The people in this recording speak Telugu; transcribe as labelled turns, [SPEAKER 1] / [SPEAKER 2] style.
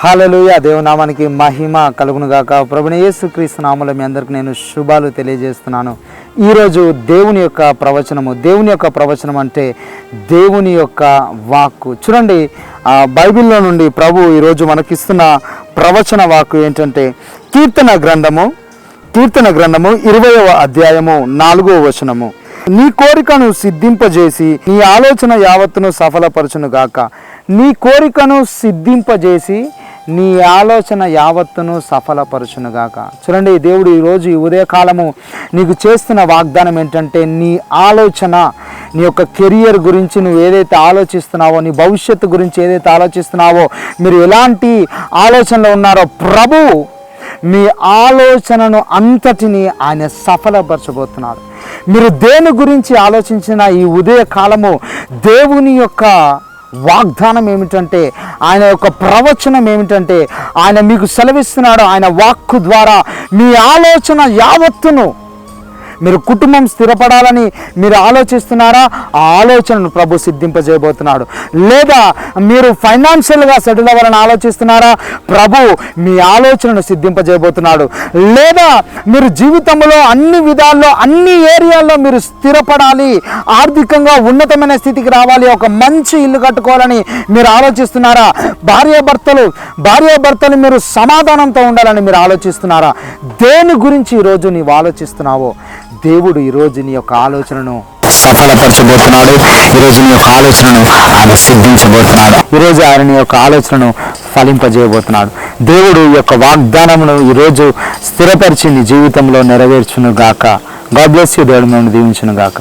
[SPEAKER 1] హల్లెలూయా. దేవునామానికి మహిమ కలుగును గాక. ప్రభువైన యేసుక్రీస్తు నామములో మీ అందరికీ నేను శుభాలు తెలియజేస్తున్నాను. ఈరోజు దేవుని యొక్క ప్రవచనం అంటే దేవుని యొక్క వాక్కు. చూడండి, బైబిల్లో నుండి ప్రభు ఈరోజు మనకిస్తున్న ప్రవచన వాక్కు ఏంటంటే కీర్తన గ్రంథము 20వ అధ్యాయము 4వ వచనము. నీ కోరికను సిద్ధింపజేసి నీ ఆలోచన యావత్తును సఫలపరచును గాక. నీ కోరికను సిద్ధింపజేసి నీ ఆలోచన యావత్తును సఫలపరచునుగాక. చూడండి, దేవుడు ఈరోజు ఈ ఉదయకాలము నీకు చేస్తున్న వాగ్దానం ఏంటంటే నీ ఆలోచన, నీ యొక్క కెరియర్ గురించి నువ్వు ఏదైతే ఆలోచిస్తున్నావో, నీ భవిష్యత్తు గురించి ఏదైతే ఆలోచిస్తున్నావో, మీరు ఎలాంటి ఆలోచనలో ఉన్నారో ప్రభు మీ ఆలోచనను అంతటిని ఆయన సఫలపరచబోతున్నాడు. మీరు దేని గురించి ఆలోచించిన ఈ ఉదయకాలము దేవుని యొక్క వాగ్దానం ఏమిటంటే, ఆయన యొక్క ప్రవచనం ఏమిటంటే, ఆయన మీకు సెలవిస్తున్నాడు. ఆయన వాక్కు ద్వారా మీ ఆలోచన యావత్తును, మీరు కుటుంబం స్థిరపడాలని మీరు ఆలోచిస్తున్నారా? ఆ ఆలోచనను ప్రభు సిద్ధింపజేయబోతున్నాడు. లేదా మీరు ఫైనాన్షియల్గా సెటిల్ అవ్వాలని ఆలోచిస్తున్నారా? ప్రభు మీ ఆలోచనను సిద్ధింపజేయబోతున్నాడు. లేదా మీరు జీవితంలో అన్ని విధాల్లో, అన్ని ఏరియాల్లో మీరు స్థిరపడాలి, ఆర్థికంగా ఉన్నతమైన స్థితికి రావాలి, ఒక మంచి ఇల్లు కట్టుకోవాలని మీరు ఆలోచిస్తున్నారా? భార్యాభర్తలు మీరు సమాధానంతో ఉండాలని మీరు ఆలోచిస్తున్నారా? దేని గురించి ఈరోజు నీవు ఆలోచిస్తున్నావో దేవుడు ఈరోజు నీ యొక్క ఆలోచనను సఫలపరచబోతున్నాడు. ఈరోజు నీ యొక్క ఆలోచనను ఆయన సిద్ధించబోతున్నాడు. ఈరోజు ఆయన నీ యొక్క ఆలోచనను ఫలింపజేయబోతున్నాడు. దేవుడు ఈ యొక్క వాగ్దానమును ఈరోజు స్థిరపరిచి నీ జీవితంలో నెరవేర్చును గాక. God bless you. దేవుడు మిమ్మల్ని దీవించును గాక.